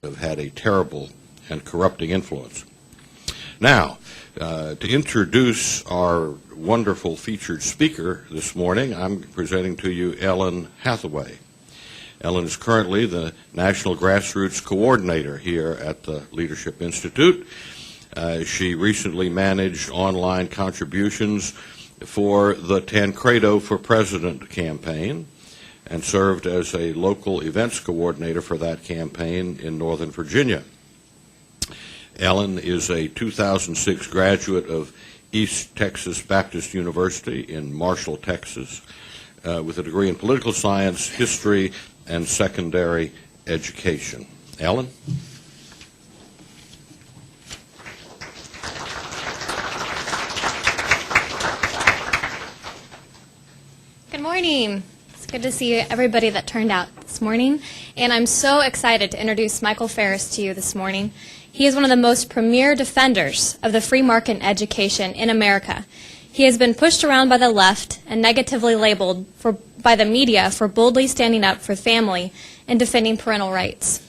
have had a terrible and corrupting influence. Now, to introduce our wonderful featured speaker this morning, I'm presenting to you Ellen Hathaway. Ellen is currently the National Grassroots Coordinator here at the Leadership Institute. She recently managed online contributions for the Tancredo for President campaign and served as a local events coordinator for that campaign in Northern Virginia. Ellen is a 2006 graduate of East Texas Baptist University in Marshall, Texas, with a degree in political science, history, and secondary education. Ellen? Good morning. It's good to see everybody that turned out this morning. And I'm so excited to introduce Michael Farris to you this morning. He is one of the most premier defenders of the free market education in America. He has been pushed around by the left and negatively labeled by the media for boldly standing up for family and defending parental rights.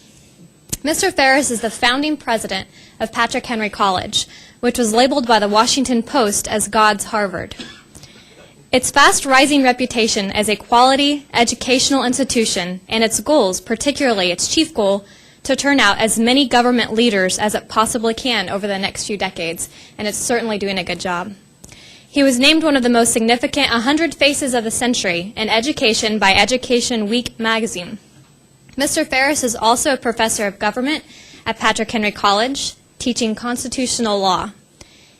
Mr. Farris is the founding president of Patrick Henry College, which was labeled by the Washington Post as God's Harvard. Its fast-rising reputation as a quality educational institution and its goals, particularly its chief goal, to turn out as many government leaders as it possibly can over the next few decades, and it's certainly doing a good job. He was named one of the most significant 100 Faces of the Century in Education by Education Week magazine. Mr. Farris is also a professor of government at Patrick Henry College, teaching constitutional law.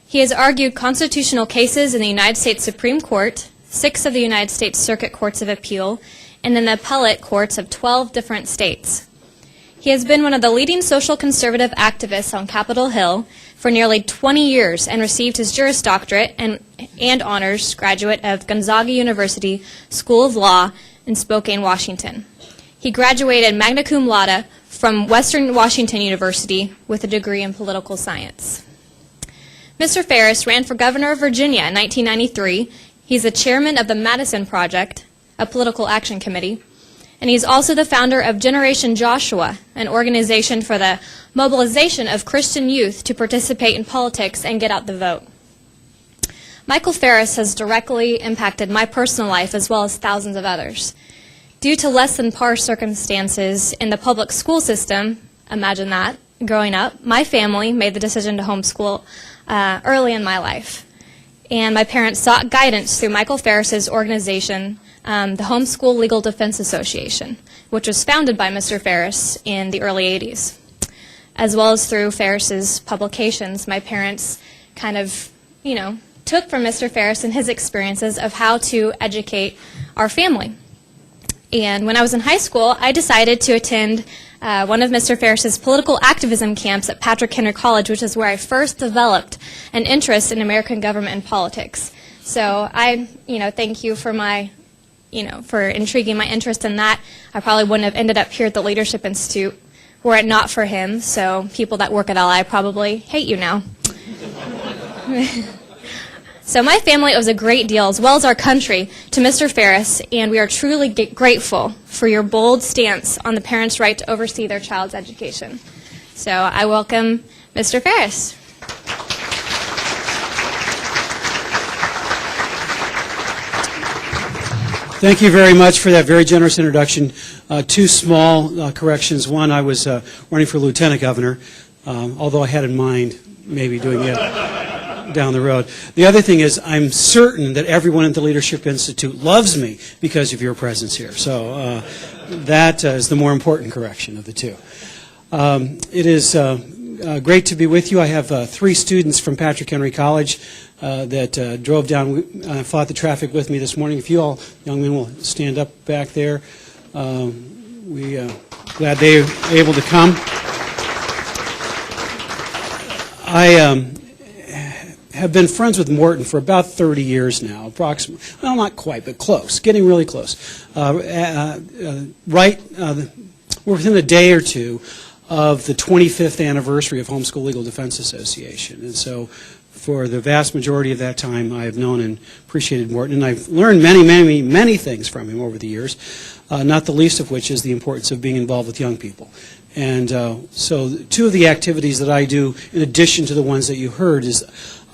He has argued constitutional cases in the United States Supreme Court, 6 of the United States Circuit Courts of Appeal, and in the appellate courts of 12 different states. He has been one of the leading social conservative activists on Capitol Hill for nearly 20 years and received his Juris Doctorate and honors graduate of Gonzaga University School of Law in Spokane, Washington. He graduated magna cum laude from Western Washington University with a degree in political science. Mr. Farris ran for governor of Virginia in 1993. He's the chairman of the Madison Project, a political action committee, and he's also the founder of Generation Joshua, an organization for the mobilization of Christian youth to participate in politics and get out the vote. Michael Farris has directly impacted my personal life as well as thousands of others. Due to less than par circumstances in the public school system, imagine that, growing up, my family made the decision to homeschool early in my life. And my parents sought guidance through Michael Farris's organization, the Homeschool Legal Defense Association, which was founded by Mr. Farris in the early 80s. As well as through Farris's publications, my parents kind of, took from Mr. Farris and his experiences of how to educate our family. And when I was in high school, I decided to attend one of Mr. Farris's political activism camps at Patrick Henry College, which is where I first developed an interest in American government and politics. So I, thank you for for intriguing my interest in that. I probably wouldn't have ended up here at the Leadership Institute were it not for him. So people that work at LI probably hate you now. So my family owes a great deal, as well as our country, to Mr. Farris, and we are truly grateful for your bold stance on the parents' right to oversee their child's education. So I welcome Mr. Farris. Thank you very much for that very generous introduction. Two small corrections. One, I was running for lieutenant governor, although I had in mind maybe doing it down the road. The other thing is I'm certain that everyone at the Leadership Institute loves me because of your presence here. So that is the more important correction of the two. It is great to be with you. I have 3 students from Patrick Henry College that drove down, fought the traffic with me this morning. If you all young men will stand up back there. We glad they were able to come. I have been friends with Morton for about 30 years now, approximately. Well, not quite, but close, getting really close. We're within a day or two of the 25th anniversary of Homeschool Legal Defense Association. And so for the vast majority of that time, I have known and appreciated Morton. And I've learned many things from him over the years, not the least of which is the importance of being involved with young people. And so two of the activities that I do, in addition to the ones that you heard, is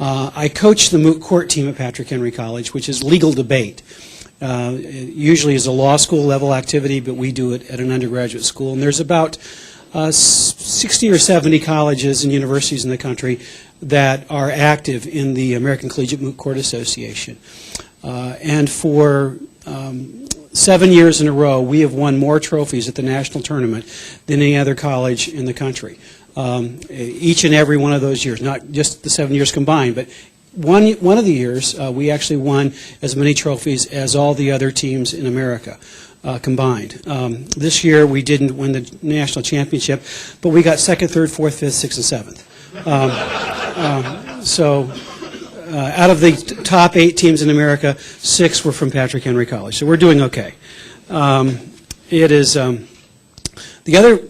I coach the Moot court team at Patrick Henry College, which is legal debate. It usually is a law school level activity, but we do it at an undergraduate school. And there's about 60 or 70 colleges and universities in the country that are active in the American Collegiate Moot Court Association. And for 7 years in a row, we have won more trophies at the national tournament than any other college in the country. Each and every one of those years, not just the 7 years combined, but one of the years we actually won as many trophies as all the other teams in America combined. This year we didn't win the national championship, but we got 2nd, 3rd, 4th, 5th, 6th, and 7th. So out of the top 8 teams in America, 6 were from Patrick Henry College. So we're doing okay. It is the other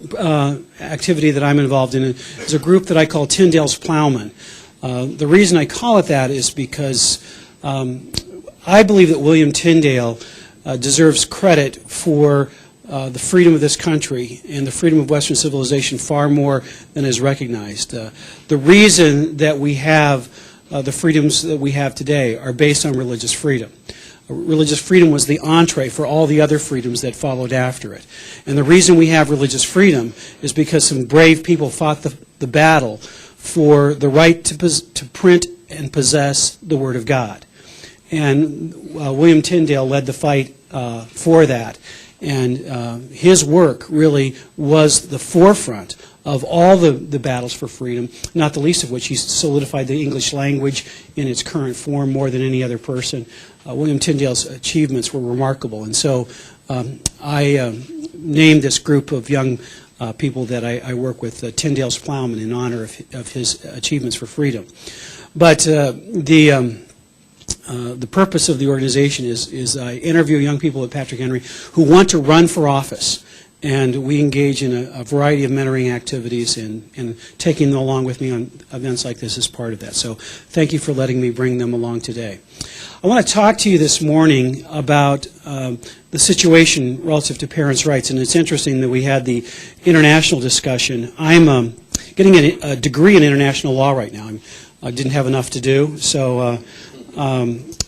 activity that I'm involved in is a group that I call Tyndale's Plowmen. The reason I call it that is because I believe that William Tyndale deserves credit for the freedom of this country and the freedom of Western civilization far more than is recognized. The reason that we have the freedoms that we have today are based on religious freedom. Religious freedom was the entree for all the other freedoms that followed after it. And the reason we have religious freedom is because some brave people fought the battle for the right to print and possess the Word of God. And William Tyndale led the fight for that. And his work really was the forefront of all the battles for freedom, not the least of which he solidified the English language in its current form more than any other person. William Tyndale's achievements were remarkable. And so I named this group of young people that I work with Tyndale's Plowmen in honor of his achievements for freedom. But the purpose of the organization is I interview young people at Patrick Henry who want to run for office, and we engage in a variety of mentoring activities and taking them along with me on events like this is part of that. So thank you for letting me bring them along today. I want to talk to you this morning about the situation relative to parents' rights, and it's interesting that we had the international discussion. I'm getting a degree in international law right now. I didn't have enough to do, so I've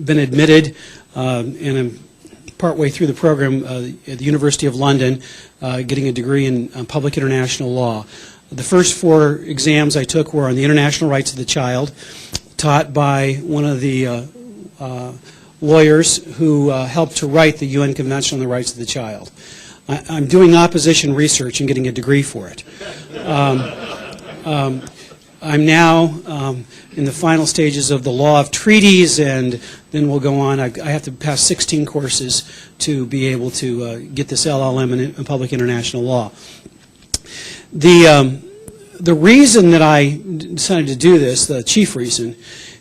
been admitted and I'm partway through the program at the University of London, getting a degree in public international law. The first 4 exams I took were on the international rights of the child, taught by one of the lawyers who helped to write the UN Convention on the Rights of the Child. I'm doing opposition research and getting a degree for it. I'm now in the final stages of the law of treaties, and then we'll go on. I have to pass 16 courses to be able to get this LLM in public international law. The reason that I decided to do this, the chief reason,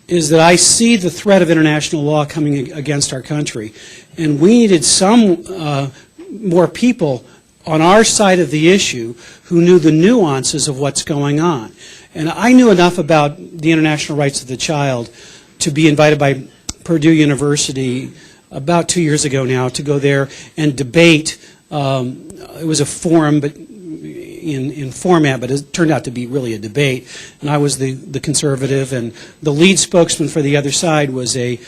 is that I see the threat of international law coming against our country, and we needed some more people on our side of the issue who knew the nuances of what's going on. And I knew enough about the international rights of the child to be invited by Purdue University about 2 years ago now to go there and debate. It was a forum, but in format, but it turned out to be really a debate. And I was the conservative, and the lead spokesman for the other side was a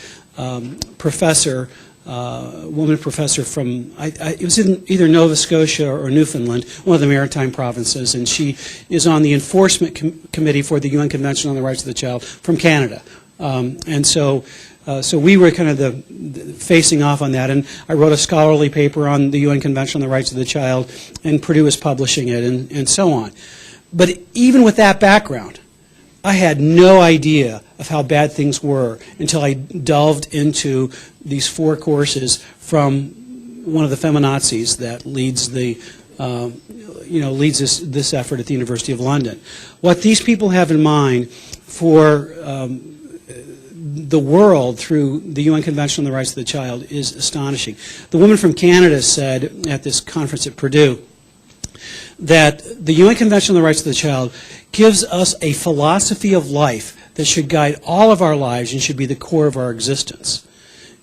professor, woman professor from, it was in either Nova Scotia or Newfoundland, one of the maritime provinces, and she is on the enforcement committee for the UN Convention on the Rights of the Child from Canada. And so we were kind of the facing off on that, and I wrote a scholarly paper on the UN Convention on the Rights of the Child, and Purdue is publishing it, and so on. But even with that background, I had no idea of how bad things were until I delved into these 4 courses from one of the feminazis that leads leads this effort at the University of London. What these people have in mind for the world through the UN Convention on the Rights of the Child is astonishing. The woman from Canada said at this conference at Purdue that the UN Convention on the Rights of the Child gives us a philosophy of life that should guide all of our lives and should be the core of our existence.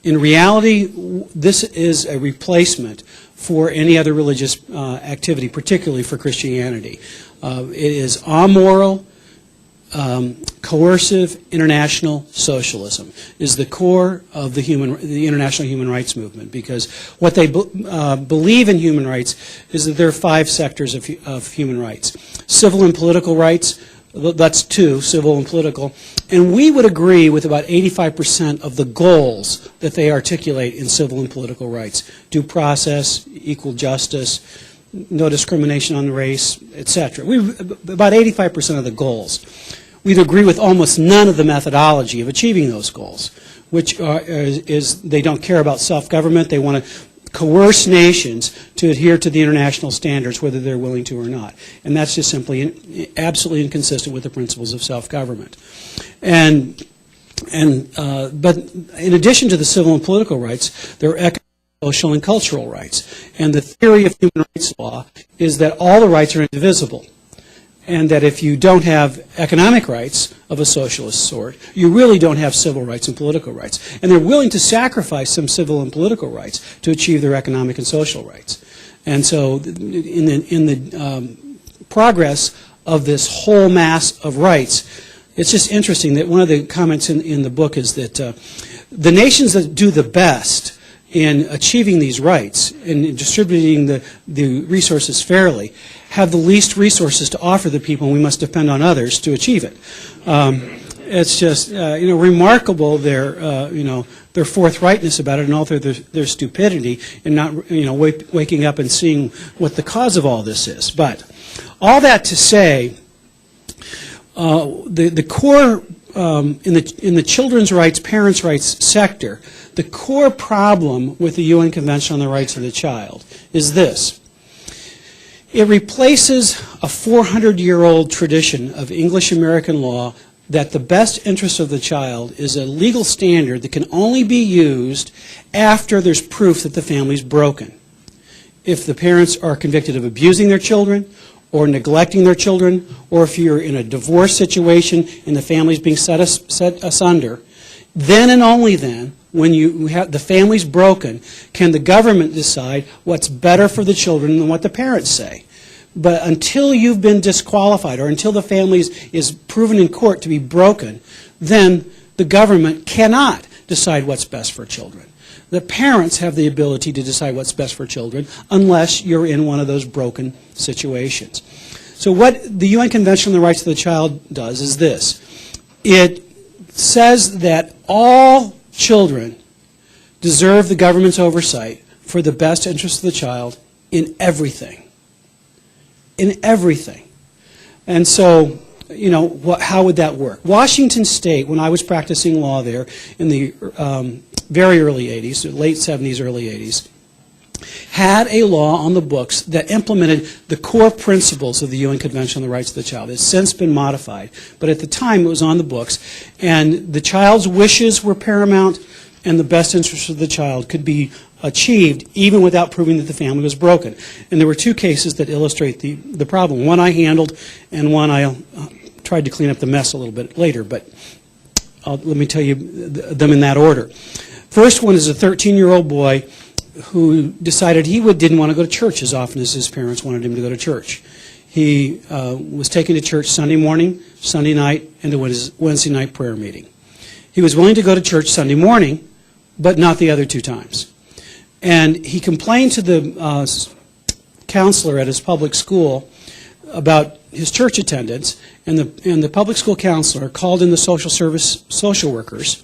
In reality, this is a replacement for any other religious activity, particularly for Christianity. It is amoral, coercive international socialism is the core of the international human rights movement, because what they believe in human rights is that there are 5 sectors of human rights. Civil and political rights, that's 2, civil and political, and we would agree with about 85% of the goals that they articulate in civil and political rights: due process, equal justice, no discrimination on race, etc. About 85% of the goals. We'd agree with almost none of the methodology of achieving those goals, which is they don't care about self-government. They want to coerce nations to adhere to the international standards, whether they're willing to or not. And that's just simply absolutely inconsistent with the principles of self-government. But in addition to the civil and political rights, there are economic, social, and cultural rights. And the theory of human rights law is that all the rights are indivisible, and that if you don't have economic rights of a socialist sort, you really don't have civil rights and political rights. And they're willing to sacrifice some civil and political rights to achieve their economic and social rights. And so in the progress of this whole mass of rights, it's just interesting that one of the comments in the book is that the nations that do the best in achieving these rights and distributing the resources fairly have the least resources to offer the people, and we must depend on others to achieve it. It's just remarkable their forthrightness about it, and also their stupidity in not waking up and seeing what the cause of all this is. But all that to say, the core in the children's rights, parents' rights sector, the core problem with the UN Convention on the Rights of the Child is this. It replaces a 400-year-old tradition of English American law that the best interest of the child is a legal standard that can only be used after there's proof that the family's broken. If the parents are convicted of abusing their children or neglecting their children, or if you're in a divorce situation and the family's being set asunder, then and only then, when the family's broken, can the government decide what's better for the children than what the parents say. But until you've been disqualified or until the family is proven in court to be broken, then the government cannot decide what's best for children. The parents have the ability to decide what's best for children unless you're in one of those broken situations. So what the UN Convention on the Rights of the Child does is this. It says that all children deserve the government's oversight for the best interest of the child in everything. In everything. And so, how would that work? Washington State, when I was practicing law there in the very early 80s, late 70s, early 80s, had a law on the books that implemented the core principles of the UN Convention on the Rights of the Child. It's since been modified, but at the time it was on the books, and the child's wishes were paramount, and the best interest of the child could be achieved even without proving that the family was broken. And there were 2 cases that illustrate the problem. One I handled, and one I tried to clean up the mess a little bit later, but let me tell you them in that order. First one is a 13-year-old boy who decided he didn't want to go to church as often as his parents wanted him to go to church. He was taken to church Sunday morning, Sunday night, and to his Wednesday night prayer meeting. He was willing to go to church Sunday morning, but not the other 2 times. And he complained to the counselor at his public school about his church attendance, and the public school counselor called in the social workers,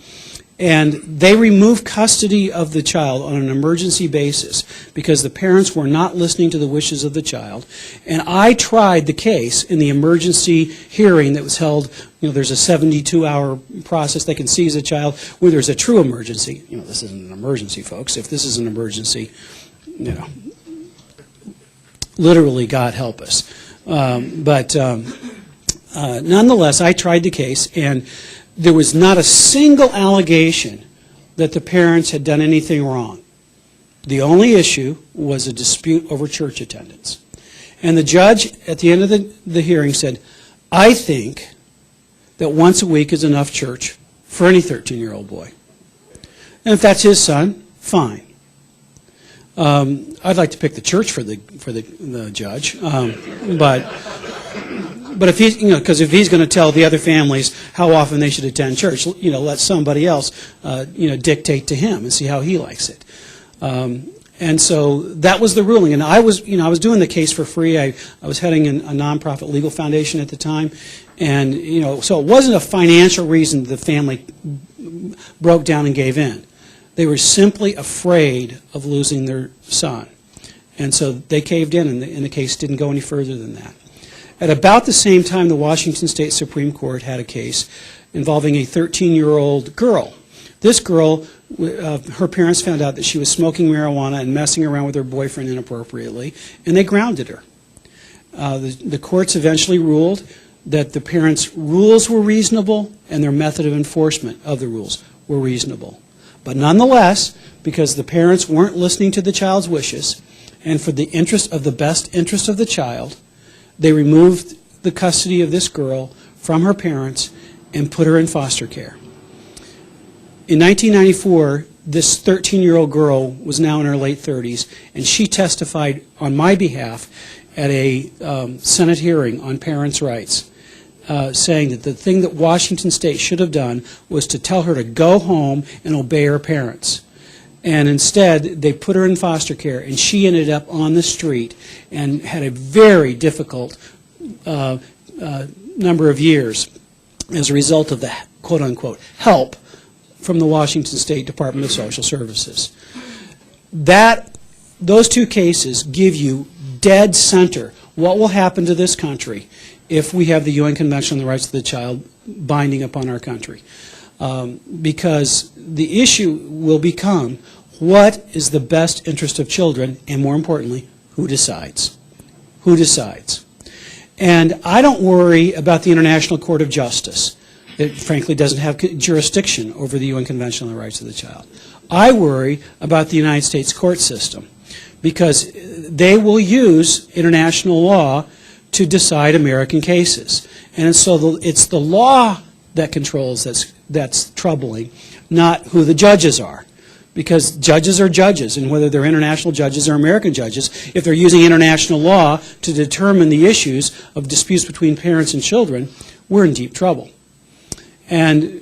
and they removed custody of the child on an emergency basis because the parents were not listening to the wishes of the child. And I tried the case in the emergency hearing that was held. There's a 72-hour process. They can seize a child where there's a true emergency. This isn't an emergency, folks. If this is an emergency, literally, God help us. Nonetheless, I tried the case, and there was not a single allegation that the parents had done anything wrong. The only issue was a dispute over church attendance. And the judge, at the end of the hearing, said, I think that once a week is enough church for any 13-year-old boy. And if that's his son, fine. I'd like to pick the church for the judge, but if he's, because if he's going to tell the other families how often they should attend church, let somebody else, dictate to him and see how he likes it. And so that was the ruling. And I was doing the case for free. I was heading a nonprofit legal foundation at the time, and so it wasn't a financial reason the family broke down and gave in. They were simply afraid of losing their son, and so they caved in, and the case didn't go any further than that. At about the same time, the Washington State Supreme Court had a case involving a 13-year-old girl. This girl, her parents found out that she was smoking marijuana and messing around with her boyfriend inappropriately, and they grounded her. The courts eventually ruled that the parents' rules were reasonable and their method of enforcement of the rules were reasonable. But nonetheless, because the parents weren't listening to the child's wishes, and for the best interest of the child, they removed the custody of this girl from her parents and put her in foster care. In 1994, this 13-year-old girl was now in her late 30s, and she testified on my behalf at a Senate hearing on parents' rights, saying that the thing that Washington State should have done was to tell her to go home and obey her parents. And instead, they put her in foster care, and she ended up on the street and had a very difficult number of years as a result of the quote-unquote help from the Washington State Department of Social Services. Those two cases give you dead center what will happen to this country if we have the UN Convention on the Rights of the Child binding upon our country. Because the issue will become what is the best interest of children, and more importantly, who decides? Who decides? And I don't worry about the International Court of Justice. It frankly doesn't have jurisdiction over the UN Convention on the Rights of the Child. I worry about the United States court system because they will use international law to decide American cases. And so it's the law that controls that's troubling, not who the judges are. Because judges are judges, and whether they're international judges or American judges, if they're using international law to determine the issues of disputes between parents and children, we're in deep trouble. And,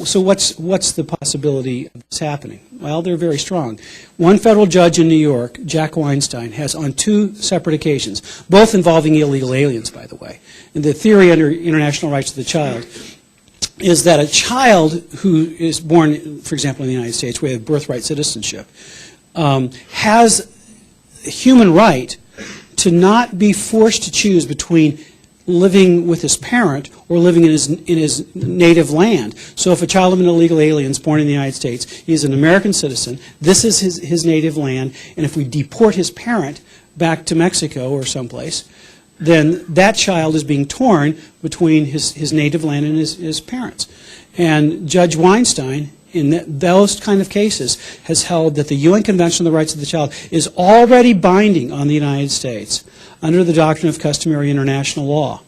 so what's the possibility of this happening? Well, they're very strong. One federal judge in New York, Jack Weinstein, has on two separate occasions, both involving illegal aliens, by the way, and the theory under international rights of the child is that a child who is born, for example, in the United States, we have birthright citizenship, has a human right to not be forced to choose between living with his parent or living in his native land. So if a child of an illegal alien is born in the United States, he's an American citizen, this is his native land, and if we deport his parent back to Mexico or someplace, then that child is being torn between his native land and his parents. And Judge Weinstein, in those kind of cases, has held that the UN Convention on the Rights of the Child is already binding on the United States under the doctrine of customary international law.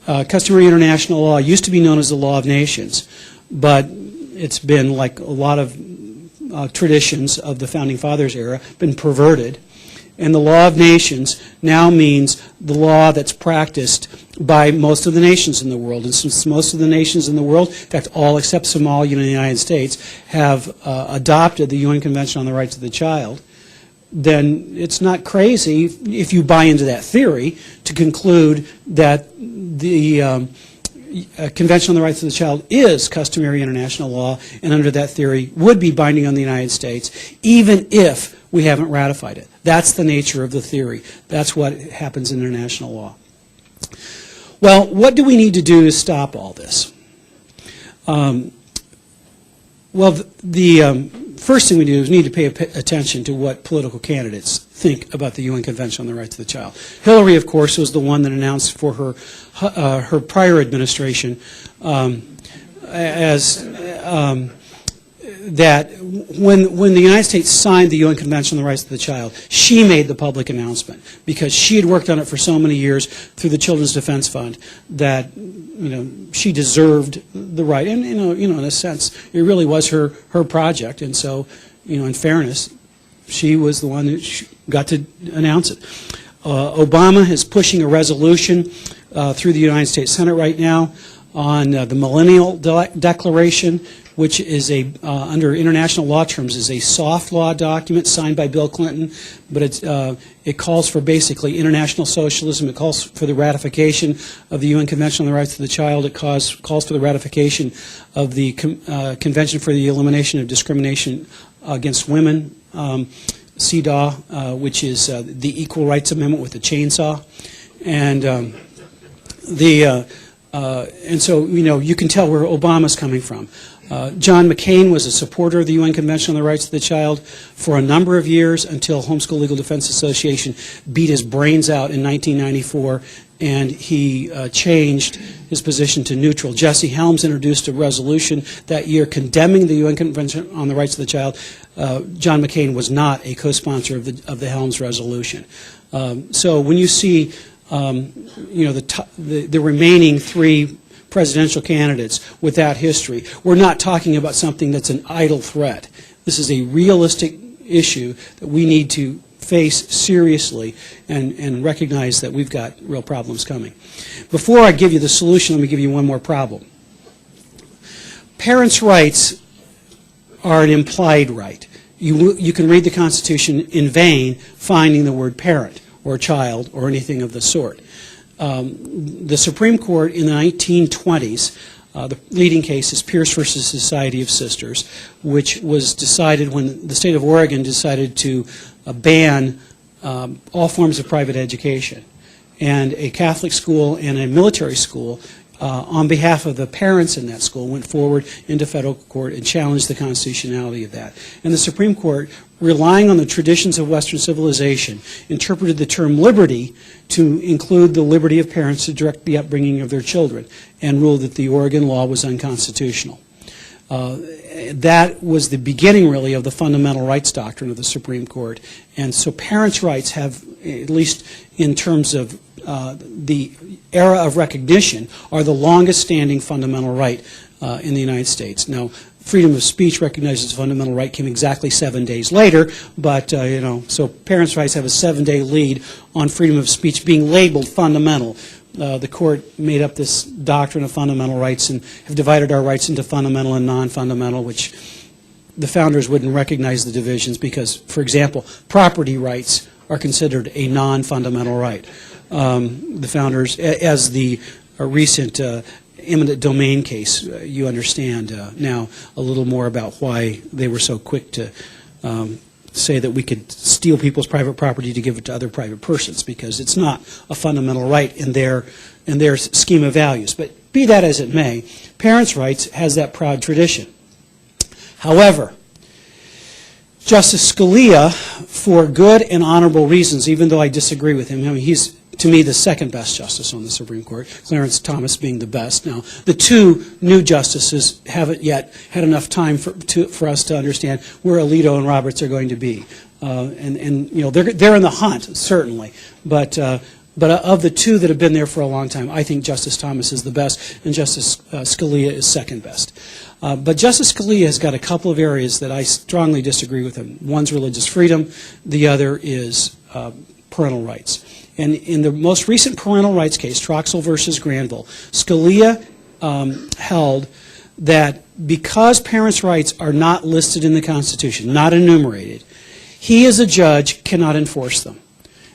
Customary international law used to be known as the law of nations, but it's been, like a lot of traditions of the Founding Fathers era, been perverted. And the law of nations now means the law that's practiced by most of the nations in the world. And since most of the nations in the world, in fact all except Somalia in the United States, have adopted the UN Convention on the Rights of the Child, then it's not crazy, if you buy into that theory, to conclude that the Convention on the Rights of the Child is customary international law, and under that theory would be binding on the United States, even if we haven't ratified it. That's the nature of the theory. That's what happens in international law. Well, what do we need to do to stop all this? Well, the first thing we do is need to pay attention to what political candidates think about the UN Convention on the Rights of the Child. Hillary, of course, was the one that announced for her prior administration that when the United States signed the UN Convention on the Rights of the Child, she made the public announcement because she had worked on it for so many years through the Children's Defense Fund that she deserved the right, and in a sense it really was her project, and so in fairness she was the one that got to announce it. Obama is pushing a resolution through the United States Senate right now on the Millennial Declaration, which is under international law terms, is a soft law document signed by Bill Clinton, but it calls for basically international socialism. It calls for the ratification of the UN Convention on the Rights of the Child. It calls for the ratification of the Convention for the Elimination of Discrimination Against Women, CEDAW, which is the Equal Rights Amendment with the chainsaw, and so you can tell where Obama's coming from. John McCain was a supporter of the UN Convention on the Rights of the Child for a number of years until Homeschool Legal Defense Association beat his brains out in 1994, and he changed his position to neutral. Jesse Helms introduced a resolution that year condemning the UN Convention on the Rights of the Child. John McCain was not a co-sponsor of the Helms resolution. So when you see the remaining three presidential candidates with that history, we're not talking about something that's an idle threat. This is a realistic issue that we need to face seriously and recognize that we've got real problems coming. Before I give you the solution, let me give you one more problem. Parents' rights are an implied right. You can read the Constitution in vain finding the word parent or child or anything of the sort. The Supreme Court in the 1920s, the leading case is Pierce versus Society of Sisters, which was decided when the state of Oregon decided to ban all forms of private education. And a Catholic school and a military school, on behalf of the parents in that school, went forward into federal court and challenged the constitutionality of that. And the Supreme Court, relying on the traditions of Western civilization, interpreted the term liberty to include the liberty of parents to direct the upbringing of their children, and ruled that the Oregon law was unconstitutional. That was the beginning, really, of the fundamental rights doctrine of the Supreme Court. And so parents' rights have, at least in terms of the era of recognition, are the longest-standing fundamental right in the United States. Now, freedom of speech recognized as a fundamental right came exactly 7 days later, but, so parents' rights have a 7-day lead on freedom of speech being labeled fundamental. The court made up this doctrine of fundamental rights and have divided our rights into fundamental and non-fundamental, which the founders wouldn't recognize the divisions because, for example, property rights are considered a non-fundamental right. The founders, as the recent eminent domain case, you understand now a little more about why they were so quick to say that we could steal people's private property to give it to other private persons, because it's not a fundamental right in their scheme of values. But be that as it may, parents' rights has that proud tradition. However, Justice Scalia, for good and honorable reasons, even though I disagree with him, I mean, he's, to me, the second best justice on the Supreme Court, Clarence Thomas being the best. Now, the two new justices haven't yet had enough time for us to understand where Alito and Roberts are going to be. They're in the hunt, certainly. But of the two that have been there for a long time, I think Justice Thomas is the best, and Justice Scalia is second best. But Justice Scalia has got a couple of areas that I strongly disagree with him. One's religious freedom. The other is parental rights. And in the most recent parental rights case, Troxel versus Granville, Scalia held that because parents' rights are not listed in the Constitution, not enumerated, he as a judge cannot enforce them.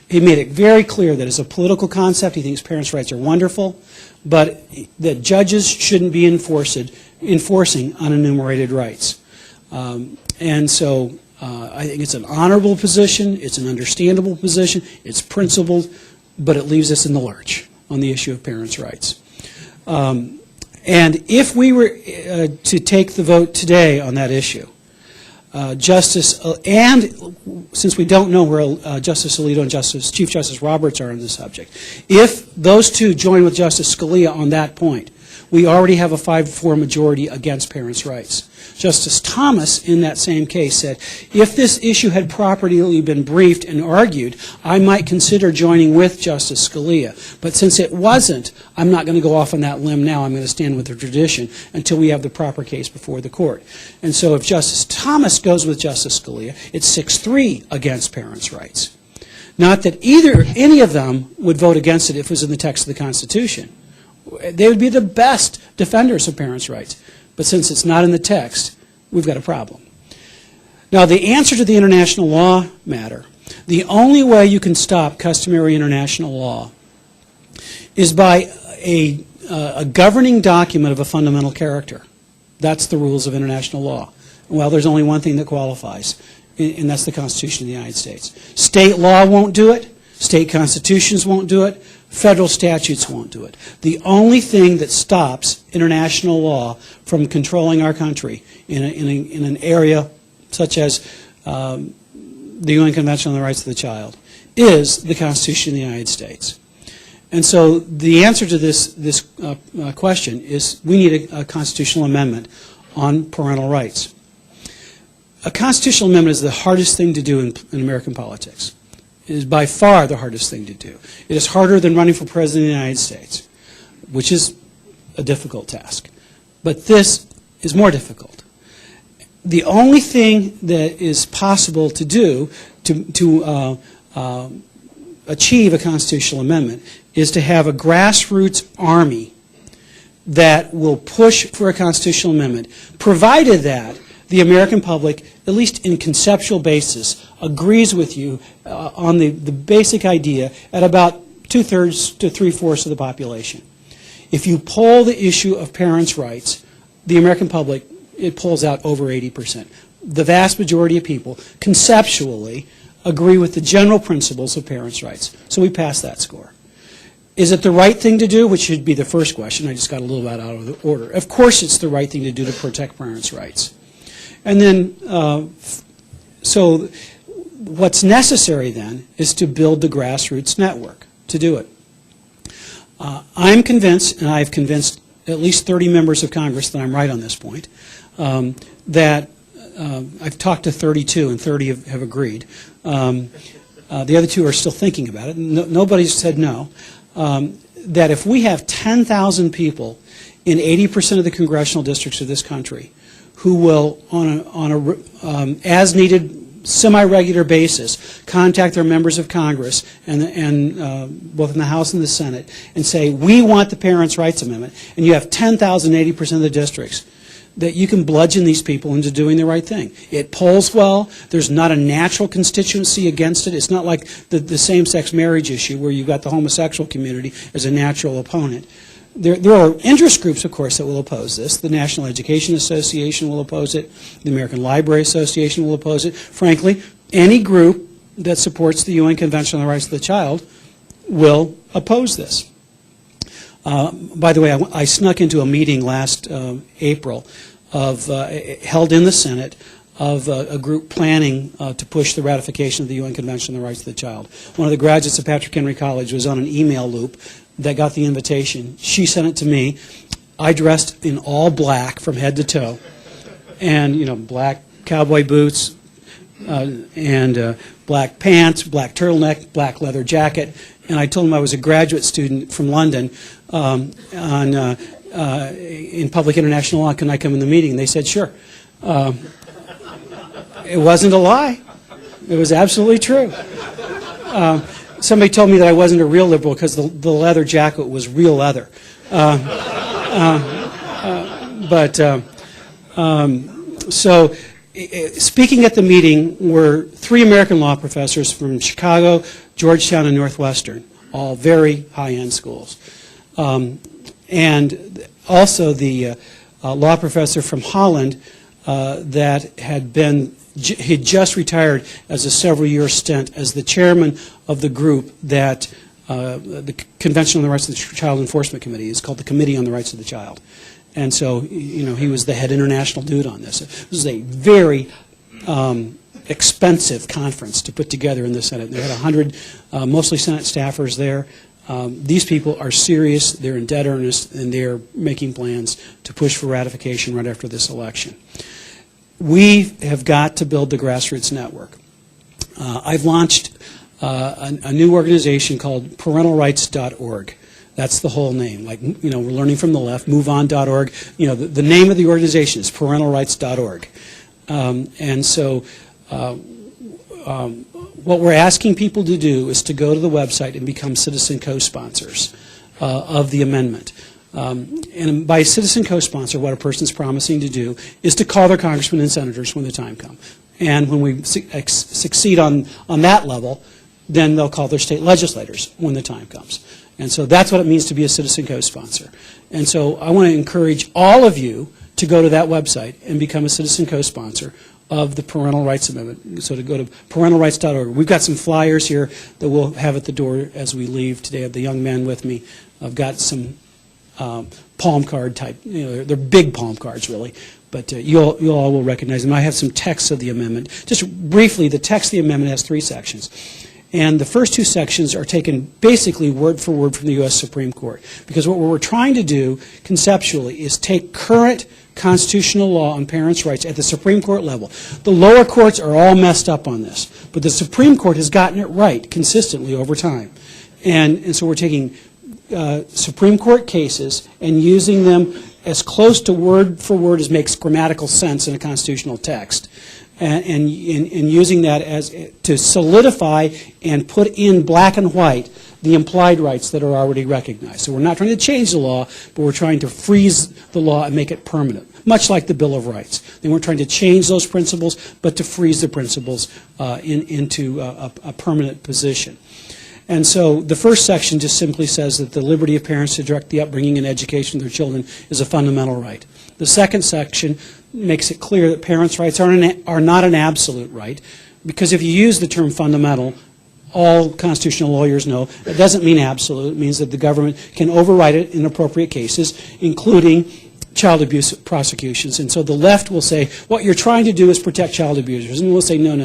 He made it very clear that as a political concept, he thinks parents' rights are wonderful, but that judges shouldn't be enforcing unenumerated rights. And so I think it's an honorable position, it's an understandable position, it's principled, but it leaves us in the lurch on the issue of parents' rights. And if we were to take the vote today on that issue, and since we don't know where Justice Alito and Chief Justice Roberts are on the subject, if those two join with Justice Scalia on that point, we already have a 5-4 majority against parents' rights. Justice Thomas, in that same case, said, if this issue had properly been briefed and argued, I might consider joining with Justice Scalia. But since it wasn't, I'm not going to go off on that limb now. I'm going to stand with the tradition until we have the proper case before the court. And so if Justice Thomas goes with Justice Scalia, it's 6-3 against parents' rights. Not that any of them would vote against it if it was in the text of the Constitution. They would be the best defenders of parents' rights. But since it's not in the text, we've got a problem. Now, the answer to the international law matter, the only way you can stop customary international law is by a governing document of a fundamental character. That's the rules of international law. Well, there's only one thing that qualifies, and that's the Constitution of the United States. State law won't do it. State constitutions won't do it. Federal statutes won't do it. The only thing that stops international law from controlling our country in an area such as the UN Convention on the Rights of the Child is the Constitution of the United States. And so the answer to this question is we need a constitutional amendment on parental rights. A constitutional amendment is the hardest thing to do in American politics. It is by far the hardest thing to do. It is harder than running for president of the United States, which is a difficult task. But this is more difficult. The only thing that is possible to do to achieve a constitutional amendment is to have a grassroots army that will push for a constitutional amendment, provided that the American public, at least in conceptual basis, agrees with you on the basic idea at about 2/3 to 3/4 of the population. If you poll the issue of parents' rights, the American public, it polls out over 80%. The vast majority of people conceptually agree with the general principles of parents' rights. So we pass that score. Is it the right thing to do? Which should be the first question. I just got a little bit out of the order. Of course it's the right thing to do to protect parents' rights. And then, so what's necessary then is to build the grassroots network to do it. I'm convinced, and I've convinced at least 30 members of Congress that I'm right on this point, that I've talked to 32 and 30 have agreed. The other 2 are still thinking about it. Nobody's said no. That if we have 10,000 people in 80% of the congressional districts of this country who will, on a as-needed, semi-regular basis, contact their members of Congress and both in the House and the Senate and say, we want the Parents' Rights Amendment, and you have 10,000, 80% of the districts, that you can bludgeon these people into doing the right thing. It polls well. There's not a natural constituency against it. It's not like the same-sex marriage issue where you've got the homosexual community as a natural opponent. There are interest groups, of course, that will oppose this. The National Education Association will oppose it. The American Library Association will oppose it. Frankly, any group that supports the UN Convention on the Rights of the Child will oppose this. By the way, I snuck into a meeting last April held in the Senate of a group planning to push the ratification of the UN Convention on the Rights of the Child. One of the graduates of Patrick Henry College was on an email loop that got the invitation. She sent it to me. I dressed in all black from head to toe, and black cowboy boots and black pants, black turtleneck, black leather jacket. And I told him I was a graduate student from London in public international law. Can I come in the meeting? And they said, sure. It wasn't a lie. It was absolutely true. Somebody told me that I wasn't a real liberal because the leather jacket was real leather. So speaking at the meeting were 3 American law professors from Chicago, Georgetown, and Northwestern, all very high-end schools. And also the law professor from Holland that he'd just retired as a several-year stint as the chairman of the group that the Convention on the Rights of the Child Enforcement Committee is called the Committee on the Rights of the Child. And so, he was the head international dude on this. It was a very expensive conference to put together in the Senate. They had 100 mostly Senate staffers there. These people are serious, they're in dead earnest, and they're making plans to push for ratification right after this election. We have got to build the grassroots network. I've launched a new organization called parentalrights.org. That's the whole name. Like, you know, we're learning from the left, moveon.org. You know, the name of the organization is parentalrights.org. And so what we're asking people to do is to go to the website and become citizen co-sponsors of the amendment. And by citizen co-sponsor, what a person's promising to do is to call their congressmen and senators when the time comes. And when we succeed on that level, then they'll call their state legislators when the time comes. And so that's what it means to be a citizen co-sponsor. And so I want to encourage all of you to go to that website and become a citizen co-sponsor of the Parental Rights Amendment. So to go to parentalrights.org. We've got some flyers here that we'll have at the door as we leave today. I have the young man with me. I've got some palm card type, you know, they're big palm cards really, but you all will recognize them. I have some text of the amendment. Just briefly, the text of the amendment has 3 sections. And the first 2 sections are taken basically word for word from the U.S. Supreme Court. Because what we're trying to do conceptually is take current constitutional law on parents' rights at the Supreme Court level. The lower courts are all messed up on this, but the Supreme Court has gotten it right consistently over time. And so we're taking Supreme Court cases and using them as close to word for word as makes grammatical sense in a constitutional text. And using that as to solidify and put in black and white the implied rights that are already recognized. So we're not trying to change the law, but we're trying to freeze the law and make it permanent, much like the Bill of Rights. They weren't trying to change those principles, but to freeze the principles into a permanent position. And so the first section just simply says that the liberty of parents to direct the upbringing and education of their children is a fundamental right. The second section makes it clear that parents' rights are not an absolute right, because if you use the term fundamental, all constitutional lawyers know it doesn't mean absolute. It means that the government can override it in appropriate cases, including child abuse prosecutions. And so the left will say, what you're trying to do is protect child abusers. And we'll say, no,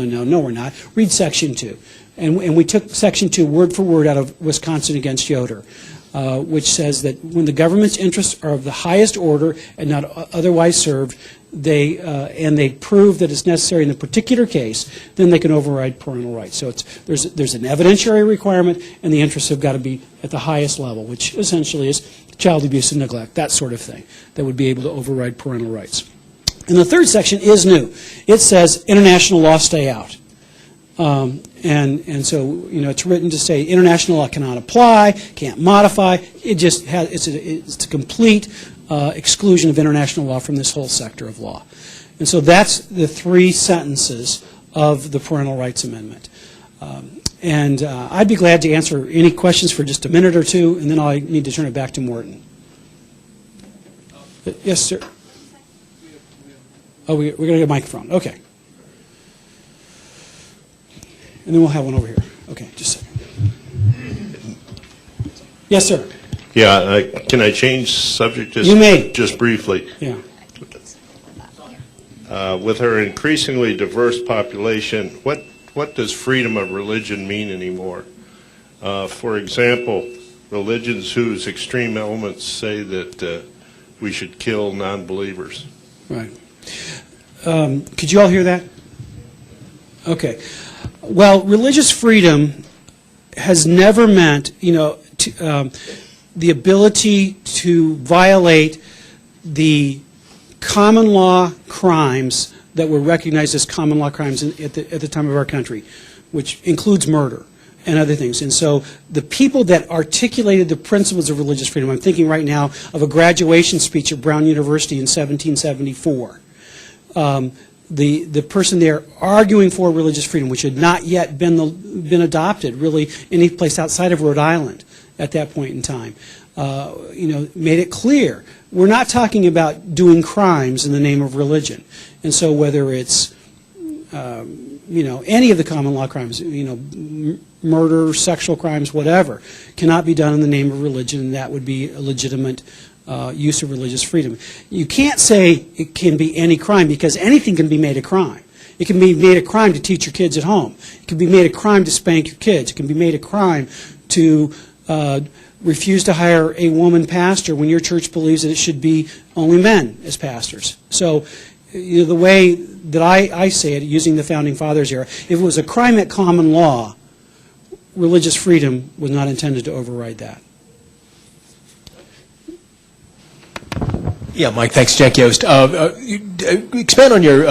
we're not. Read Section 2. And we took Section 2 word for word out of Wisconsin against Yoder, which says that when the government's interests are of the highest order and not otherwise served, and they prove that it's necessary in a particular case, then they can override parental rights. So there's an evidentiary requirement, and the interests have got to be at the highest level, which essentially is child abuse and neglect, that sort of thing, that would be able to override parental rights. And the third section is new. It says international law stay out. And so, you know, it's written to say international law cannot apply, can't modify. It just has, it's a complete exclusion of international law from this whole sector of law. And so that's the 3 sentences of the Parental Rights Amendment. I'd be glad to answer any questions for just a minute or 2, and then I need to turn it back to Morton. Yes, sir. Oh, we're going to get a microphone. Okay. And then we'll have one over here. Okay, just a second. Yes, sir. Yeah, can I change subject You may. just briefly? Yeah. With our increasingly diverse population, what does freedom of religion mean anymore? For example, religions whose extreme elements say that we should kill non-believers. Right. Could you all hear that? Okay. Well, religious freedom has never meant, you know, the ability to violate the common law crimes that were recognized as common law crimes at the time of our country, which includes murder and other things. And so the people that articulated the principles of religious freedom, I'm thinking right now of a graduation speech at Brown University in 1774. The person there arguing for religious freedom, which had not yet been adopted really any place outside of Rhode Island at that point in time, you know, made it clear we're not talking about doing crimes in the name of religion. And so whether it's you know, any of the common law crimes, you know, murder, sexual crimes, whatever, cannot be done in the name of religion, and that would be a legitimate use of religious freedom. You can't say it can be any crime, because anything can be made a crime. It can be made a crime to teach your kids at home. It can be made a crime to spank your kids. It can be made a crime to refuse to hire a woman pastor when your church believes that it should be only men as pastors. So the way that I say it, using the Founding Fathers era, if it was a crime at common law, religious freedom was not intended to override that. Yeah, Mike, thanks. Jack Yost. Expand on your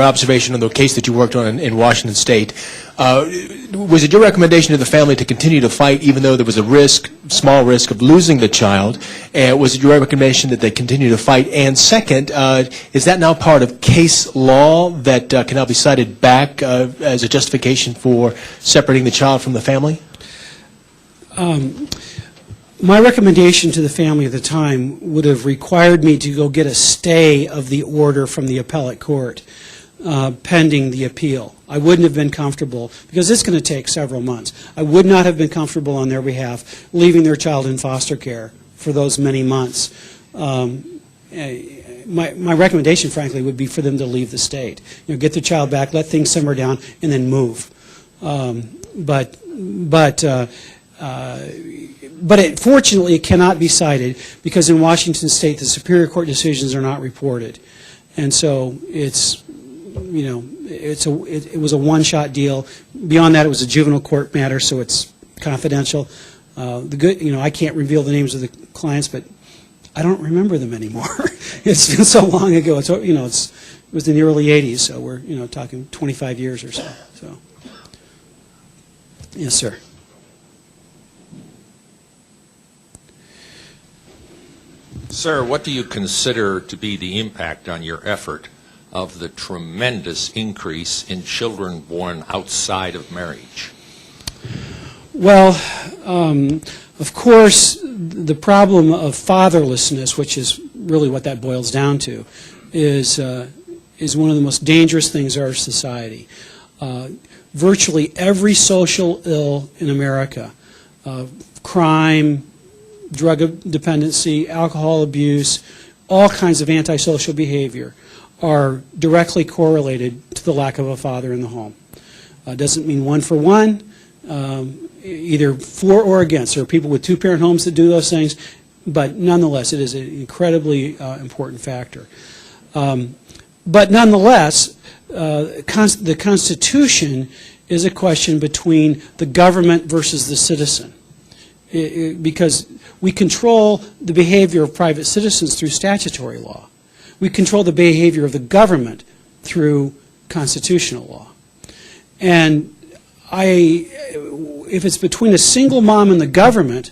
observation on the case that you worked on in Washington State. Was it your recommendation to the family to continue to fight even though there was a risk, small risk, of losing the child? And was it your recommendation that they continue to fight? And second, is that now part of case law that can now be cited back as a justification for separating the child from the family? My recommendation to the family at the time would have required me to go get a stay of the order from the appellate court pending the appeal. I wouldn't have been comfortable, because it's going to take several months. I would not have been comfortable on their behalf leaving their child in foster care for those many months. My recommendation, frankly, would be for them to leave the state. Get their child back, let things simmer down, and then move. But fortunately, it cannot be cited because in Washington State, the Superior Court decisions are not reported, and so it was a one-shot deal. Beyond that, it was a juvenile court matter, so it's confidential. I can't reveal the names of the clients, but I don't remember them anymore. It's been so long ago. It was in the early '80s, so we're talking 25 years or so. So, yes, sir. Sir, what do you consider to be the impact on your effort of the tremendous increase in children born outside of marriage? Well, of course, the problem of fatherlessness, which is really what that boils down to, is one of the most dangerous things in our society. Virtually every social ill in America, crime, drug dependency, alcohol abuse, all kinds of antisocial behavior are directly correlated to the lack of a father in the home. Doesn't mean one for one, either for or against. There are people with two-parent homes that do those things, but nonetheless, it is an incredibly important factor. But nonetheless, the Constitution is a question between the government versus the citizen. Because we control the behavior of private citizens through statutory law. We control the behavior of the government through constitutional law. And if it's between a single mom and the government,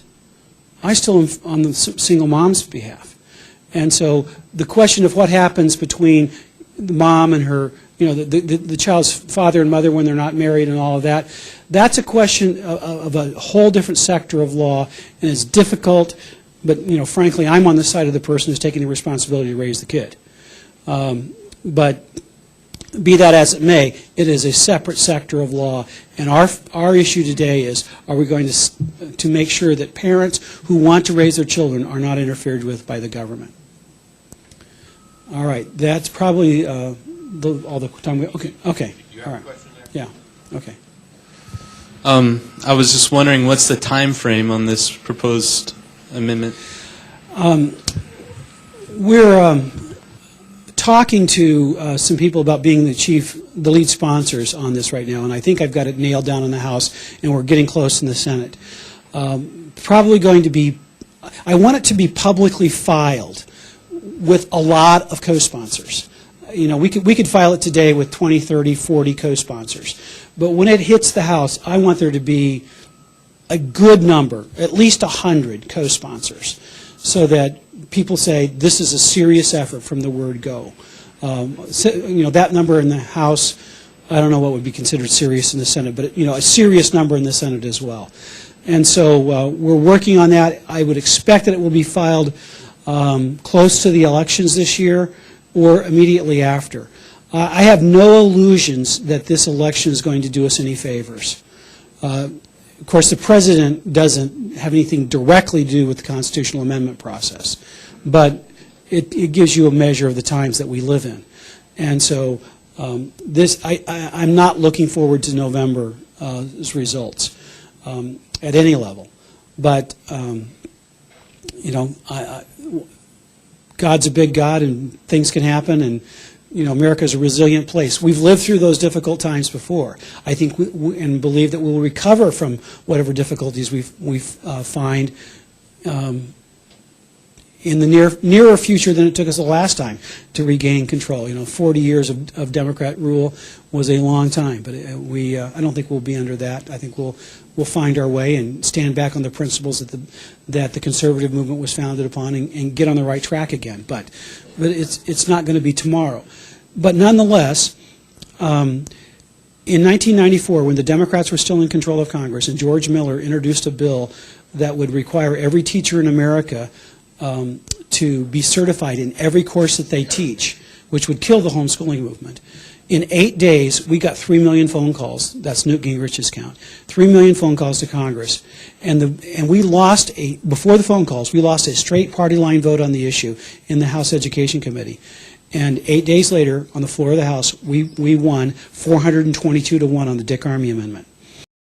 I still am on the single mom's behalf. And so the question of what happens between the mom and her, the child's father and mother when they're not married and all of that, that's a question of a whole different sector of law, and it's difficult, but frankly, I'm on the side of the person who's taking the responsibility to raise the kid. But be that as it may, it is a separate sector of law, and our issue today is, are we going to make sure that parents who want to raise their children are not interfered with by the government? All right, that's probably all the time we... Okay. Do you have a question there? Yeah, okay. I was just wondering, what's the time frame on this proposed amendment? We're talking to some people about being the lead sponsors on this right now, and I think I've got it nailed down in the House, and we're getting close in the Senate. Probably going to be, I want it to be publicly filed with a lot of co-sponsors. We could file it today with 20, 30, 40 co-sponsors. But when it hits the House, I want there to be a good number, at least 100 co-sponsors, so that people say this is a serious effort from the word go. That number in the House, I don't know what would be considered serious in the Senate, but a serious number in the Senate as well. And so we're working on that. I would expect that it will be filed close to the elections this year or immediately after. I have no illusions that this election is going to do us any favors. Of course, the President doesn't have anything directly to do with the constitutional amendment process, but it gives you a measure of the times that we live in. And so I'm not looking forward to November's results at any level. But, God's a big God, and things can happen, and, America's a resilient place. We've lived through those difficult times before. I think and believe that we will recover from whatever difficulties we find in the nearer future than it took us the last time to regain control. 40 years of Democrat rule was a long time, but I don't think we'll be under that. I think we'll find our way and stand back on the principles that the conservative movement was founded upon and get on the right track again. But it's not going to be tomorrow. But nonetheless, in 1994, when the Democrats were still in control of Congress, and George Miller introduced a bill that would require every teacher in America to be certified in every course that they teach, which would kill the homeschooling movement. In 8 days, we got 3 million phone calls. That's Newt Gingrich's count. 3 million phone calls to Congress. And we lost before the phone calls, we lost a straight party line vote on the issue in the House Education Committee. And 8 days later, on the floor of the House, we won 422 to 1 on the Dick Armey Amendment.